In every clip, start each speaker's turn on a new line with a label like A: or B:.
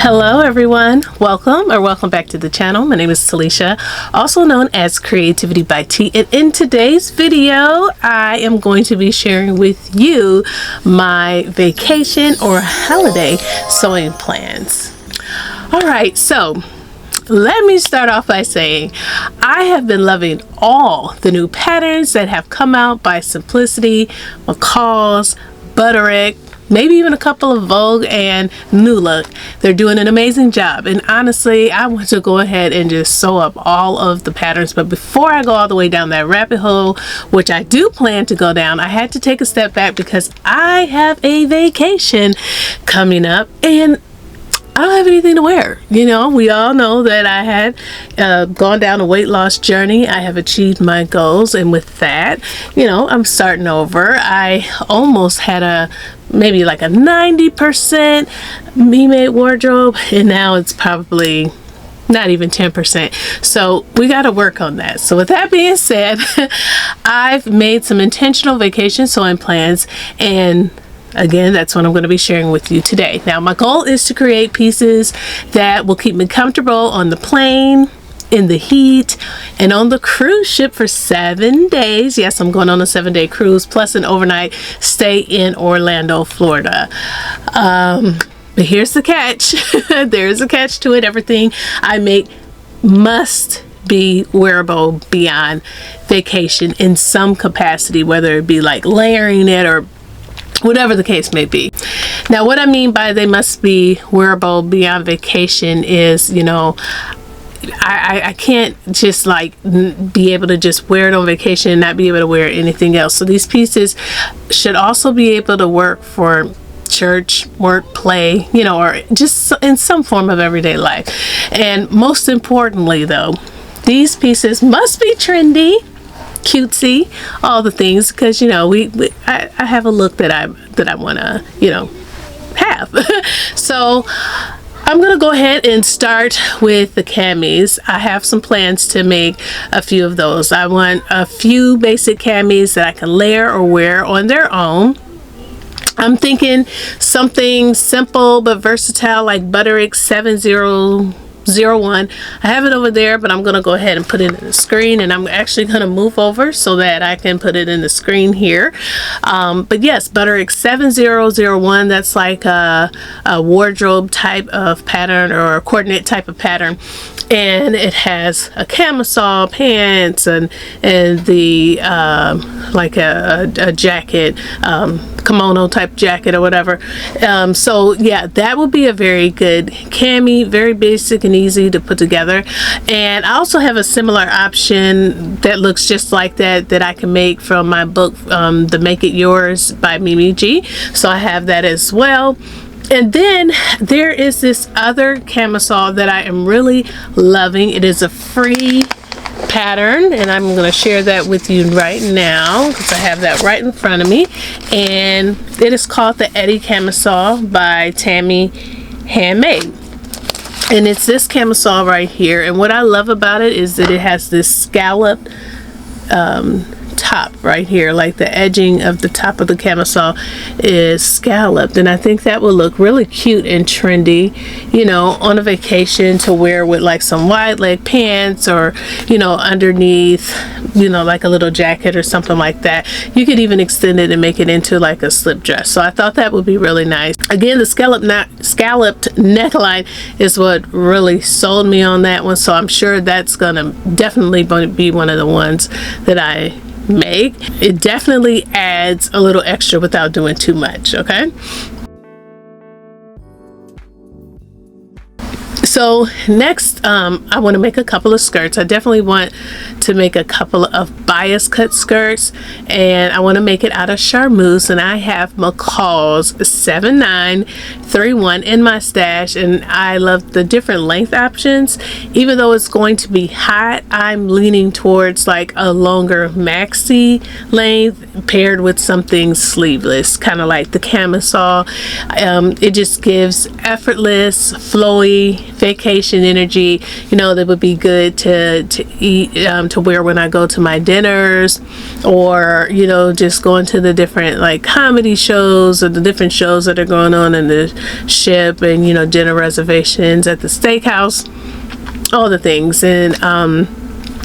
A: Hello everyone, welcome back to the channel. My name is Talisha, also known as CreativiTeeByT, and in today's video I am going to be sharing with you my vacation or holiday sewing plans. Alright, so let me start off by saying I have been loving all the new patterns that have come out by Simplicity, McCall's, Butterick, maybe even a couple of Vogue and New Look. They're doing an amazing job, and honestly I want to go ahead and just sew up all of the patterns. But before I go all the way down that rabbit hole, which I do plan to go down, I had to take a step back because I have a vacation coming up and I don't have anything to wear. You know, we all know that I had gone down a weight loss journey. I have achieved my goals, and with that, you know, I'm starting over. I almost had maybe like a 90% memade wardrobe, and now it's probably not even 10%. So we got to work on that. So with that being said, I've made some intentional vacation sewing plans, and again, that's what I'm going to be sharing with you today. Now, my goal is to create pieces that will keep me comfortable on the plane, in the heat, and on the cruise ship for 7 days. Yes, I'm going on a 7-day cruise plus an overnight stay in Orlando, Florida. But here's the catch. There's a catch to it. Everything I make must be wearable beyond vacation in some capacity, whether it be like layering it or whatever the case may be. Now, what I mean by they must be wearable beyond vacation is, you know, I can't just like be able to just wear it on vacation and not be able to wear anything else. So these pieces should also be able to work for church, work, play, you know, or just in some form of everyday life. And most importantly though, these pieces must be trendy, cutesy, all the things, because you know I have a look that I want to, you know, have. So I'm gonna go ahead and start with the camis. I have some plans to make a few of those. I want a few basic camis that I can layer or wear on their own. I'm thinking something simple but versatile like Butterick 7001. I have it over there, but I'm going to go ahead and put it in the screen, and I'm actually going to move over so that I can put it in the screen here. But yes, Butterick 7001, that's like a wardrobe type of pattern or a coordinate type of pattern, and it has a camisole, pants, and the like a jacket, kimono type jacket or whatever. So yeah, that would be a very good cami, very basic and easy to put together. And I also have a similar option that looks just like that I can make from my book, the Make It Yours by Mimi G. So I have that as well. And then there is this other camisole that I am really loving. It is a free pattern, and I'm going to share that with you right now because I have that right in front of me, and it is called the Eddie Camisole by Tammy Handmade. And it's this camisole right here, and what I love about it is that it has this scalloped top right here, like the edging of the top of the camisole is scalloped, and I think that will look really cute and trendy, you know, on a vacation to wear with like some wide leg pants, or you know, underneath, you know, like a little jacket or something like that. You could even extend it and make it into like a slip dress. So I thought that would be really nice. Again, the scalloped neckline is what really sold me on that one, so I'm sure that's gonna definitely be one of the ones that I make. It definitely adds a little extra without doing too much. Okay, so next I want to make a couple of skirts. I definitely want to make a couple of bias cut skirts, and I want to make it out of charmeuse, and I have McCall's 7931 in my stash, and I love the different length options. Even though it's going to be hot, I'm leaning towards like a longer maxi length paired with something sleeveless, kind of like the camisole. It just gives effortless, flowy vacation energy, you know, that would be good to eat, to wear when I go to my dinners, or, you know, just going to the different like comedy shows or the different shows that are going on in the ship, and, you know, dinner reservations at the steakhouse, all the things. And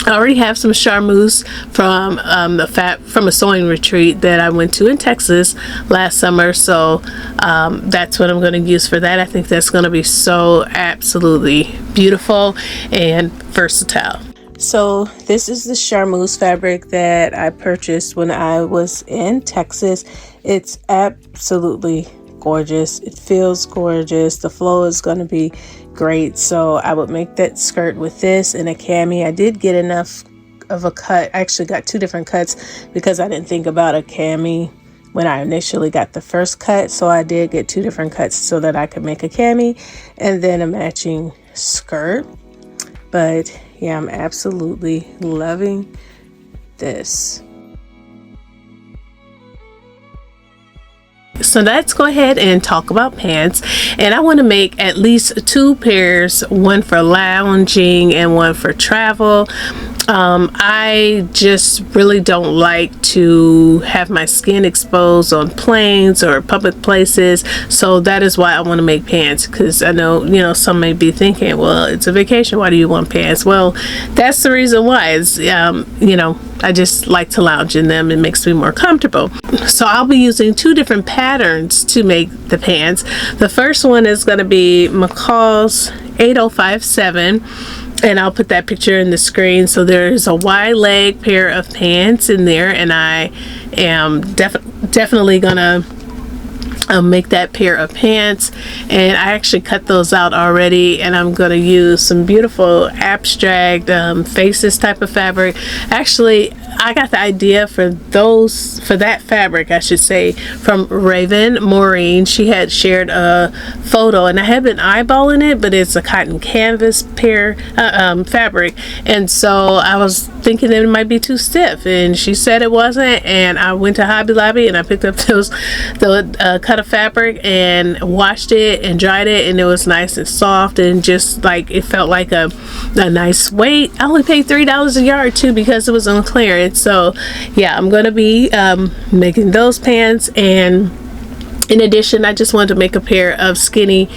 A: I already have some charmeuse from from a sewing retreat that I went to in Texas last summer, so that's what I'm going to use for that. I think that's going to be so absolutely beautiful and versatile. So this is the charmeuse fabric that I purchased when I was in Texas. It's absolutely gorgeous. It feels gorgeous. The flow is going to be great. So I would make that skirt with this and a cami. I did get enough of a cut. I actually got 2 different cuts because I didn't think about a cami when I initially got the first cut. So I did get 2 different cuts so that I could make a cami and then a matching skirt. But yeah, I'm absolutely loving this. So let's go ahead and talk about pants. And I want to make at least 2 pairs, one for lounging and one for travel. I just really don't like to have my skin exposed on planes or public places, so that is why I want to make pants. Because I know, you know, some may be thinking, well, it's a vacation, why do you want pants? Well, that's the reason why. It's you know, I just like to lounge in them. It makes me more comfortable. So I'll be using 2 different patterns to make the pants. The first one is going to be McCall's 8057, and I'll put that picture in the screen. So there's a wide leg pair of pants in there, and I am definitely gonna make that pair of pants. And I actually cut those out already, and I'm going to use some beautiful abstract faces type of fabric. Actually, I got the idea for that fabric, I should say, from Raven Maureen. She had shared a photo, and I had been eyeballing it, but it's a cotton canvas pair fabric, and so I was thinking that it might be too stiff, and she said it wasn't. And I went to Hobby Lobby and I picked up the cut of fabric and washed it and dried it, and it was nice and soft, and just like it felt like a nice weight. I only paid $3 a yard too because it was on clearance. So yeah, I'm gonna be making those pants. And in addition, I just wanted to make a pair of skinny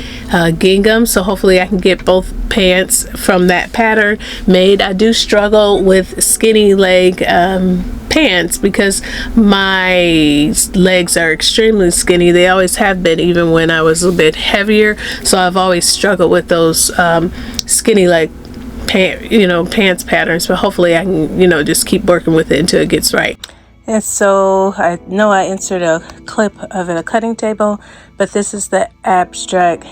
A: gingham, so hopefully I can get both pants from that pattern made. I do struggle with skinny leg pants because my legs are extremely skinny. They always have been, even when I was a bit heavier. So I've always struggled with those skinny leg pants patterns, but hopefully I can, just keep working with it until it gets right. And so I know I inserted a clip of a cutting table, but this is the abstract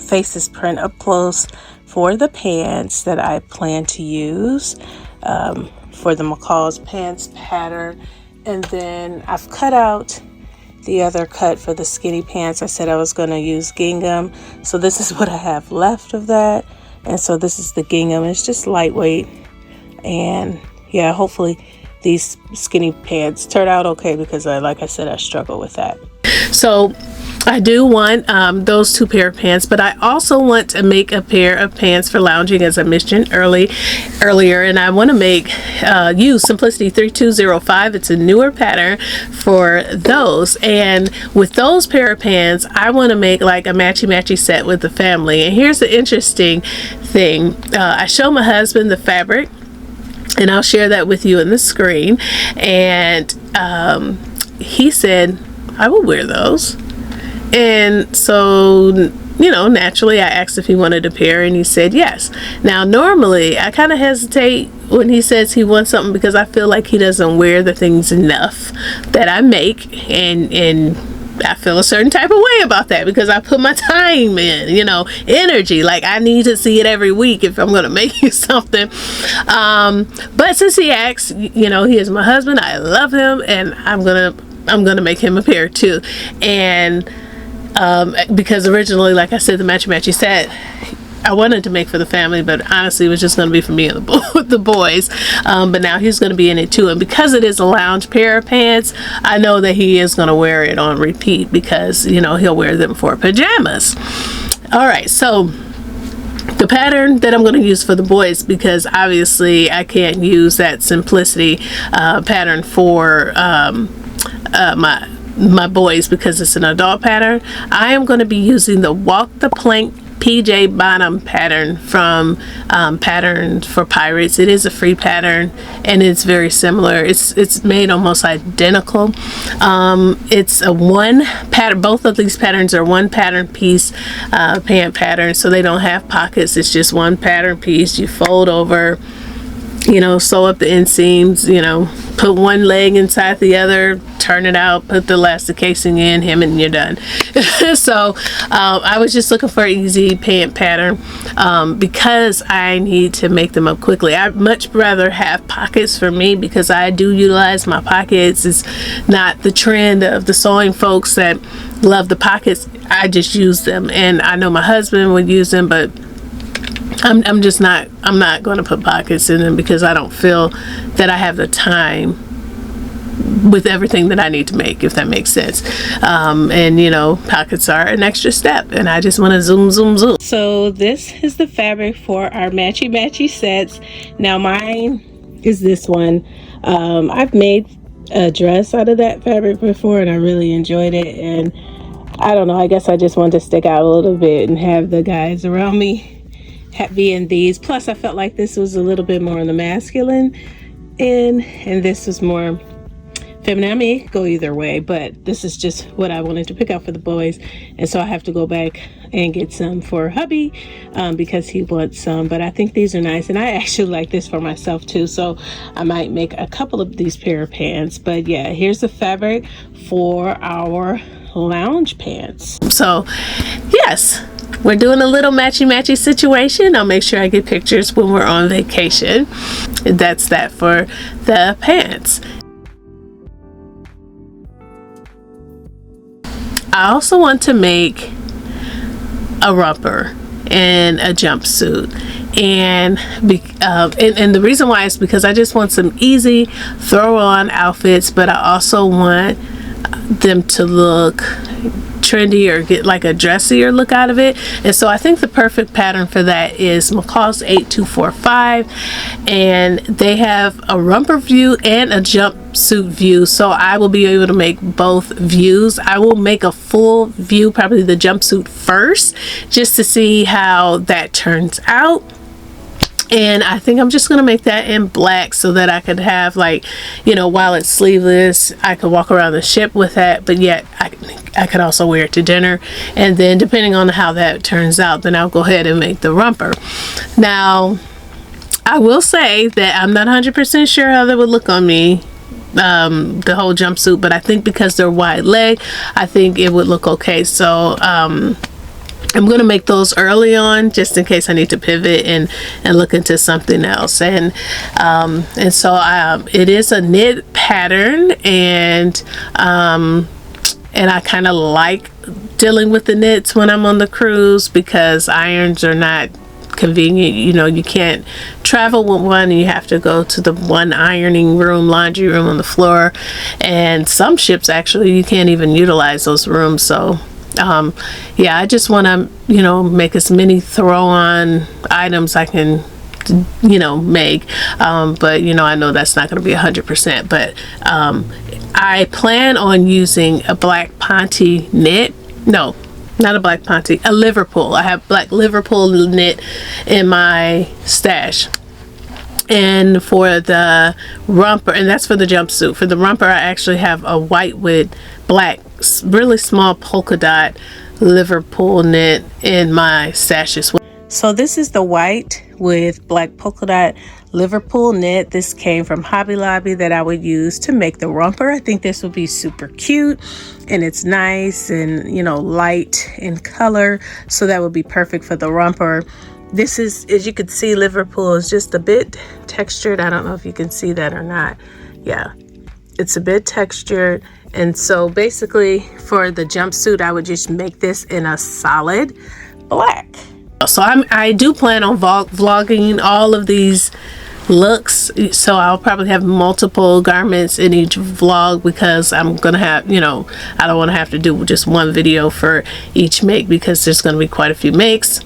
A: faces print up close for the pants that I plan to use for the McCall's pants pattern. And then I've cut out the other cut for the skinny pants. I said I was going to use gingham, so this is what I have left of that. And so this is the gingham. It's just lightweight, and yeah, hopefully these skinny pants turn out okay, because like I said, I struggle with that. So I do want those 2 pair of pants, but I also want to make a pair of pants for lounging, as I mentioned earlier, and I want to use Simplicity 3205. It's a newer pattern for those, and with those pair of pants, I want to make like a matchy set with the family. And here's the interesting thing. I show my husband the fabric, and I'll share that with you in the screen, and he said, I will wear those. And so, naturally I asked if he wanted a pair, and he said yes. Now, normally I kind of hesitate when he says he wants something, because I feel like he doesn't wear the things enough that I make, and I feel a certain type of way about that, because I put my time in, energy. Like, I need to see it every week if I'm going to make you something. But since he asked, he is my husband, I love him, and I'm gonna make him a pair too. And because originally, like I said, the matchy set I wanted to make for the family, but honestly it was just going to be for me and the boys. But now he's going to be in it too, and because it is a lounge pair of pants, I know that he is going to wear it on repeat, because he'll wear them for pajamas. All right, so the pattern that I'm going to use for the boys, because obviously I can't use that simplicity pattern for my boys because it's an adult pattern. I am going to be using the Walk the Plank PJ bottom pattern from Patterns for Pirates. It is a free pattern and it's very similar. It's made almost identical. It's a one pattern. Both of these patterns are one pattern piece pant pattern, so they don't have pockets. It's just one pattern piece. You fold over, you know, sew up the inseams, you know, put one leg inside the other, turn it out, put the elastic casing in, hem, and you're done. So I was just looking for an easy pant pattern because I need to make them up quickly. I'd much rather have pockets for me because I do utilize my pockets. It's not the trend of the sewing folks that love the pockets. I just use them, and I know my husband would use them, but I'm not going to put pockets in them because I don't feel that I have the time with everything that I need to make, if that makes sense. And you know, pockets are an extra step, and I just want to zoom. So this is the fabric for our matchy sets. Now mine is this one. I've made a dress out of that fabric before and I really enjoyed it, and I don't know, I guess I just wanted to stick out a little bit and have the guys around me be in these. Plus I felt like this was a little bit more on the masculine end and this was more feminine. I may go either way, but this is just what I wanted to pick out for the boys, and so I have to go back and get some for hubby because he wants some. But I think these are nice, and I actually like this for myself too, so I might make a couple of these pair of pants. But yeah, here's the fabric for our lounge pants. So yes, we're doing a little matchy situation. I'll make sure I get pictures when we're on vacation. That's that for the pants. I also want to make a romper and a jumpsuit, and the reason why is because I just want some easy throw on outfits, but I also want them to look trendy or get like a dressier look out of it. And so I think the perfect pattern for that is McCall's 8245, and they have a romper view and a jumpsuit view, so I will be able to make both views. I will make a full view, probably the jumpsuit first, just to see how that turns out. And I think I'm just going to make that in black so that I could have, like, you know, while it's sleeveless, I could walk around the ship with that, but yet I could also wear it to dinner. And then depending on how that turns out, then I'll go ahead and make the romper. Now, I will say that I'm not 100% sure how that would look on me, the whole jumpsuit, but I think because they're wide leg, I think it would look okay. So, I'm going to make those early on just in case I need to pivot and look into something else. And so it is a knit pattern, and I kind of like dealing with the knits when I'm on the cruise because irons are not convenient. You know, you can't travel with one, and you have to go to the one ironing room, laundry room on the floor, and some ships actually you can't even utilize those rooms. So yeah, I just want to, you know, make as many throw-on items I can, you know, make, but you know, I know that's not going to be 100%, but I plan on using a black Ponte knit. No, not a black Ponte, a Liverpool. I have black Liverpool knit in my stash. And for the romper, and that's for the jumpsuit, for the romper I actually have a white with black, really small polka dot Liverpool knit in my stash as well. So this is the white with black polka dot Liverpool knit. This came from Hobby Lobby that I would use to make the romper. I think this would be super cute, and it's nice and, you know, light in color, so that would be perfect for the romper. This is, as you can see, Liverpool is just a bit textured. I don't know if you can see that or not. Yeah, it's a bit textured. And so basically for the jumpsuit, I would just make this in a solid black. So I do plan on vlogging all of these looks, so I'll probably have multiple garments in each vlog because I'm gonna have, you know, I don't want to have to do just one video for each make because there's going to be quite a few makes.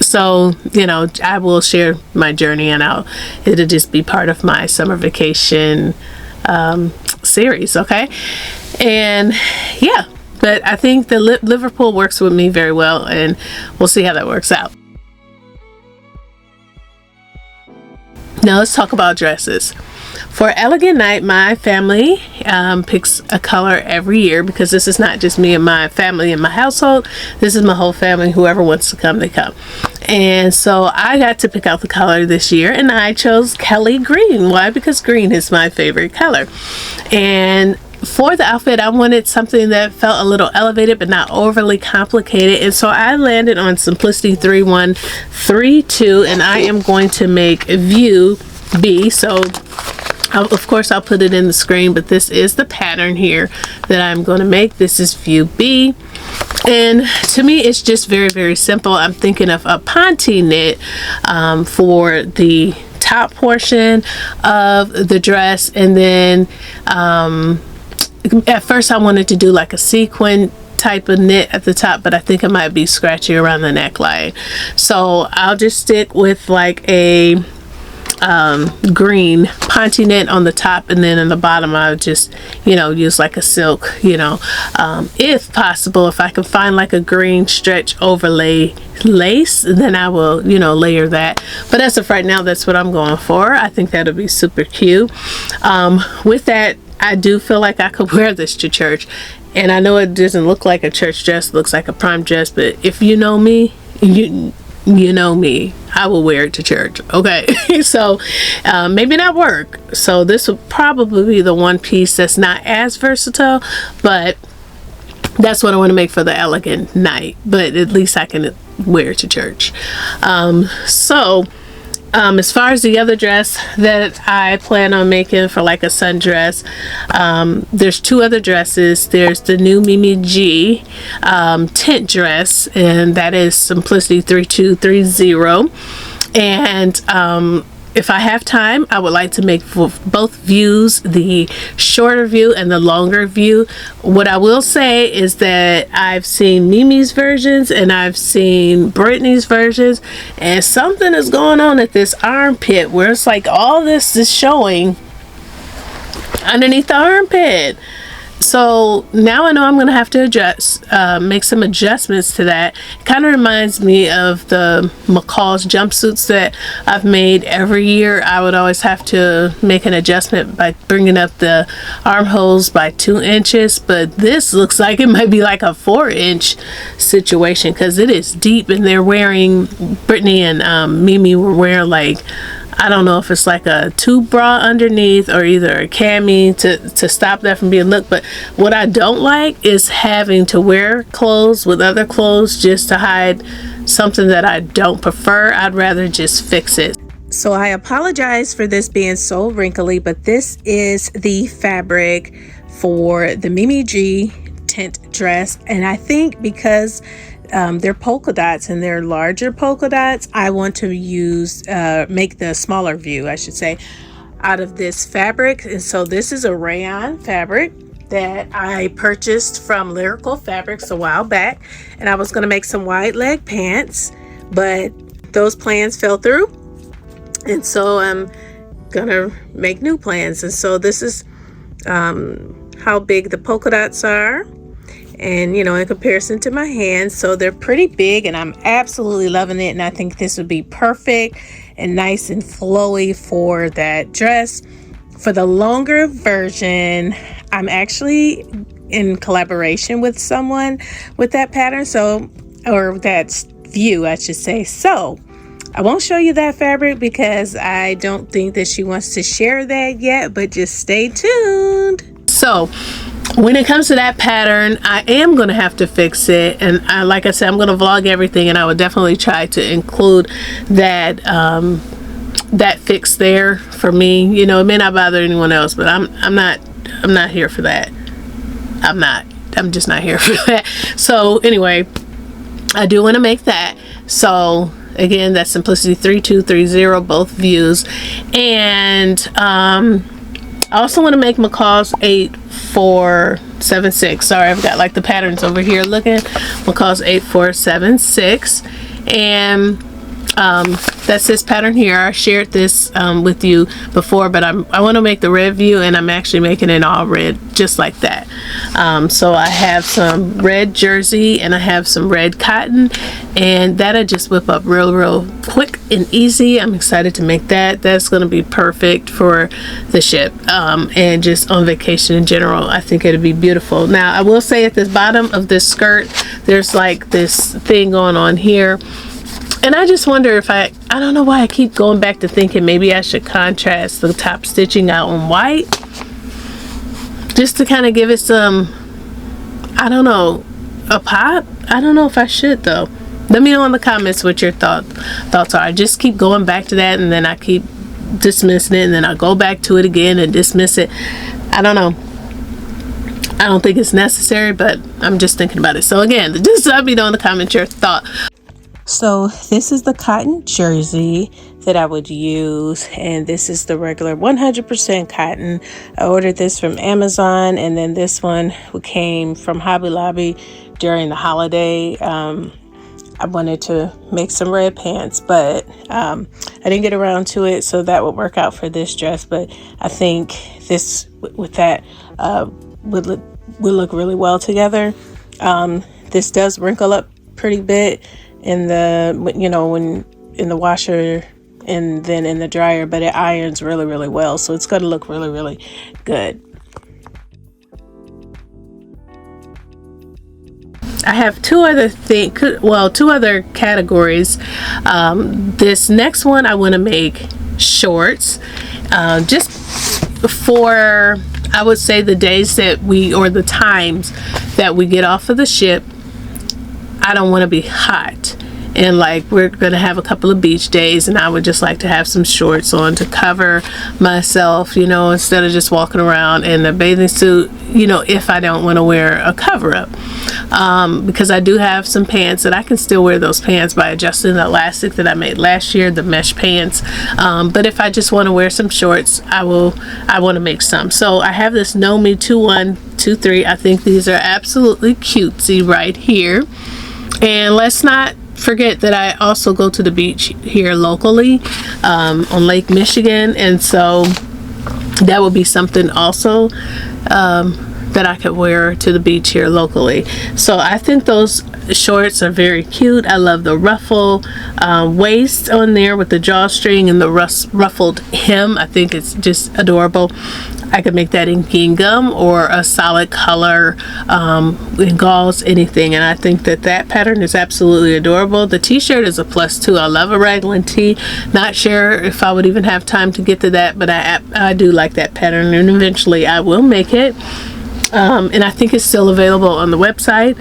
A: So, you know, I will share my journey, and it'll just be part of my summer vacation series, okay? And yeah, but I think the Liverpool works with me very well, and we'll see how that works out. Now let's talk about dresses. For Elegant Night, my family picks a color every year, because this is not just me and my family and my household. This is my whole family. Whoever wants to come, they come. And so I got to pick out the color this year, and I chose Kelly green. Why? Because green is my favorite color. And for the outfit, I wanted something that felt a little elevated but not overly complicated, and so I landed on Simplicity 3132, and I am going to make View B. So of course I'll put it in the screen, but this is the pattern here that I'm going to make. This is View B, and to me it's just very, very simple. I'm thinking of a Pant knit for the top portion of the dress, and then at first I wanted to do like a sequin type of knit at the top, but I think it might be scratchy around the neckline, so I'll just stick with like a green Pant knit on the top, and then in the bottom I'll just, you know, use like a silk, you know, if possible, if I can find like a green stretch overlay lace, then I will, you know, layer that. But as of right now, that's what I'm going for. I think that'll be super cute. With that, I do feel like I could wear this to church, and I know it doesn't look like a church dress, it looks like a prom dress, but if you know me, you know me, I will wear it to church, okay? So maybe not work. So this will probably be the one piece that's not as versatile, but that's what I want to make for the Elegant Night, but at least I can wear it to church. As far as the other dress that I plan on making for like a sundress, there's two other dresses. There's the new Mimi G tint dress, and that is Simplicity 3230. And if I have time, I would like to make for both views, the shorter view and the longer view. What I will say is that I've seen Mimi's versions and I've seen Brittany's versions, and something is going on at this armpit where it's like all this is showing underneath the armpit. So now I know I'm going to have to adjust, make some adjustments to that. It kind of reminds me of the McCall's jumpsuits that I've made every year. I would always have to make an adjustment by bringing up the armholes by 2 inches, but this looks like it might be like a 4-inch situation, because it is deep, and they're wearing, Brittany and Mimi were wearing like, I don't know if it's like a tube bra underneath or either a cami to stop that from being looked. But what I don't like is having to wear clothes with other clothes just to hide something that I don't prefer. I'd rather just fix it. So I apologize for this being so wrinkly, but this is the fabric for the Mimi G tint dress, and I think because they're polka dots and they're larger polka dots, I want to use make the smaller view, I should say, out of this fabric. And so this is a rayon fabric that I purchased from Lyrical Fabrics a while back, and I was going to make some wide leg pants, but those plans fell through, and so I'm gonna make new plans. And so this is how big the polka dots are, and you know, in comparison to my hands, so they're pretty big, and I'm absolutely loving it. And I think this would be perfect and nice and flowy for that dress. For the longer version, I'm actually in collaboration with someone with that pattern, so, or that view I should say. So I won't show you that fabric because I don't think that she wants to share that yet, but just stay tuned. So when it comes to that pattern, I am going to have to fix it, and like I said, I'm going to vlog everything, and I would definitely try to include that that fix there for me. You know, it may not bother anyone else, but I'm not here for that. I'm just not here for that. So anyway, I do want to make that. So again, that's Simplicity 3230, both views. And I also want to make McCall's 8476. Sorry, I've got like the patterns over here looking. McCall's 8476. And That's this pattern here. I shared this with you before, but I want to make the red view, and I'm actually making it all red just like that. So I have some red jersey and I have some red cotton, and that'll just whip up real quick and easy. I'm excited to make that. That's going to be perfect for the ship and just on vacation in general. I think it'll be beautiful. Now I will say at the bottom of this skirt there's like this thing going on here, and I just wonder if I don't know why I keep going back to thinking maybe I should contrast the top stitching out on white, just to kind of give it some, I don't know, a pop. I don't know if I should though. Let me know in the comments what your thoughts are. I just keep going back to that, and then I keep dismissing it, and then I go back to it again and dismiss it. I don't know. I don't think it's necessary, but I'm just thinking about it. So again, just let me know in the comments your thought. So this is the cotton jersey that I would use, and this is the regular 100% cotton. I ordered this from Amazon, and then this one came from Hobby Lobby during the holiday. I wanted to make some red pants, but I didn't get around to it, so that would work out for this dress. But I think this with that would look really well together. This does wrinkle up pretty bit in the, you know, when in the washer and then in the dryer, but it irons really well, so it's going to look really good. I have two other categories. This next one I want to make shorts, just for, I would say, the days that or the times that we get off of the ship. I don't want to be hot, and like we're gonna have a couple of beach days, and I would just like to have some shorts on to cover myself, you know, instead of just walking around in a bathing suit, you know, if I don't want to wear a cover-up, because I do have some pants that I can still wear those pants by adjusting the elastic that I made last year, the mesh pants, but if I just want to wear some shorts, I want to make some. So I have this Nomi 2123. I think these are absolutely cutesy right here. And let's not forget that I also go to the beach here locally on Lake Michigan, and so that would be something also that I could wear to the beach here locally. So I think those shorts are very cute. I love the ruffle waist on there with the drawstring and the ruffled hem. I think it's just adorable. I could make that in gingham or a solid color in gauze, anything, and I think that pattern is absolutely adorable. The t-shirt is a plus too. I love a raglan tee. Not sure if I would even have time to get to that, but I do like that pattern, and eventually I will make it. And I think it's still available on the website.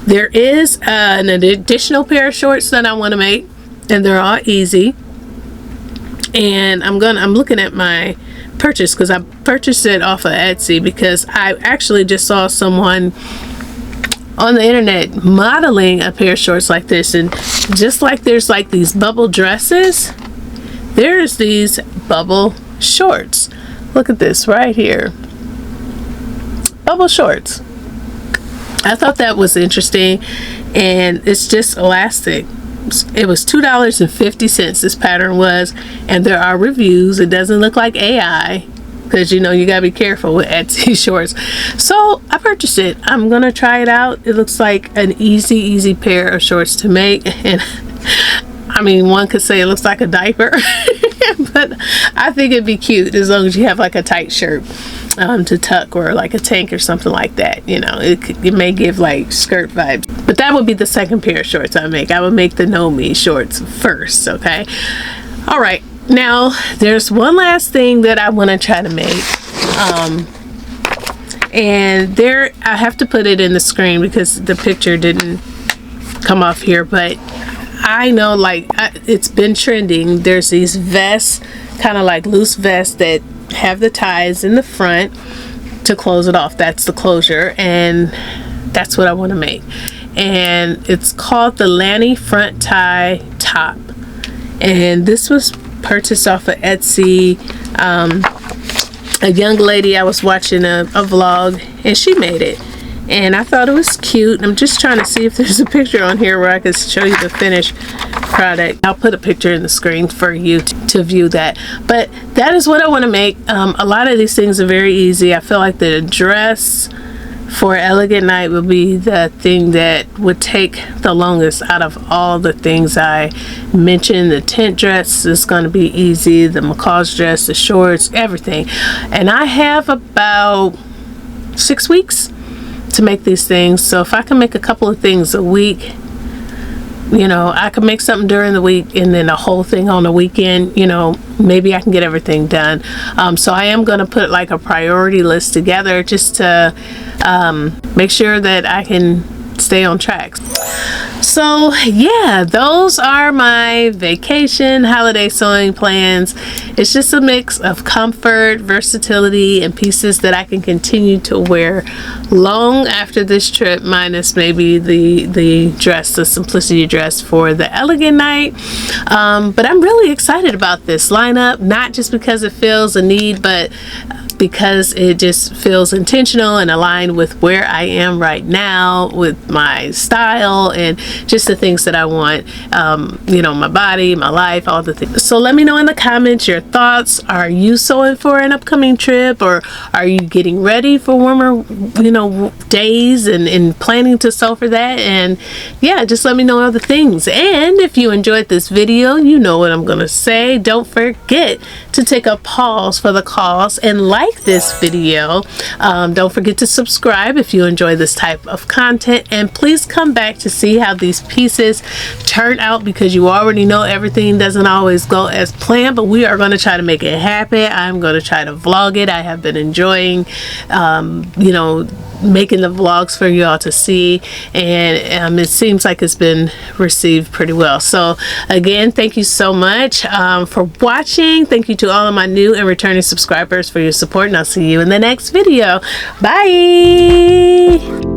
A: There is an additional pair of shorts that I want to make, and they're all easy. And I'm looking at my purchase, because I purchased it off of Etsy, because I actually just saw someone on the internet modeling a pair of shorts like this, and just like there's like these bubble dresses, there's these bubble shorts. Look at this right here, bubble shorts. I thought that was interesting, and it's just elastic. It was $2.50 this pattern was, and there are reviews. It doesn't look like AI, because you know you gotta be careful with Etsy shorts. So I purchased it. I'm gonna try it out. It looks like an easy pair of shorts to make, and I mean, one could say it looks like a diaper but I think it'd be cute as long as you have like a tight shirt to tuck, or like a tank or something like that. You know, it may give like skirt vibes. But that would be the second pair of shorts I make. I would make the Nomi shorts first, okay? All right, now there's one last thing that I want to try to make. And there, I have to put it in the screen because the picture didn't come off here, but I know, like, it's been trending. There's these vests, kind of like loose vests that have the ties in the front to close it off. That's the closure, and that's what I want to make. And it's called the Lanny front tie top, and this was purchased off of Etsy. A young lady, I was watching a vlog, and she made it, and I thought it was cute. I'm just trying to see if there's a picture on here where I could show you the finish product. I'll put a picture in the screen for you to view that. But that is what I want to make. A lot of these things are very easy. I feel like the dress for Elegant Night would be the thing that would take the longest out of all the things I mentioned. The tent dress is going to be easy, the macaw's dress, the shorts, everything. And I have about 6 weeks to make these things. So if I can make a couple of things a week, you know, I could make something during the week and then a whole thing on the weekend, you know, maybe I can get everything done. So I am going to put like a priority list together just to make sure that I can stay on track. So yeah, those are my vacation holiday sewing plans. It's just a mix of comfort, versatility, and pieces that I can continue to wear long after this trip, minus maybe the dress, the simplicity dress for the Elegant Night. But I'm really excited about this lineup, not just because it feels a need, but because it just feels intentional and aligned with where I am right now with my style and just the things that I want, you know, my body, my life, all the things. So let me know in the comments your thoughts. Are you sewing for an upcoming trip, or are you getting ready for warmer, you know, days and planning to sew for that? And yeah, just let me know other things. And if you enjoyed this video, you know what I'm gonna say. Don't forget to take a pause for the cause and like this video. Don't forget to subscribe if you enjoy this type of content, and please come back to see how these pieces turn out, because you already know everything doesn't always go as planned, but we are going to try to make it happen. I'm going to try to vlog it. I have been enjoying you know, making the vlogs for you all to see, and it seems like it's been received pretty well. So again, thank you so much for watching. Thank you to all of my new and returning subscribers for your support, and I'll see you in the next video. Bye.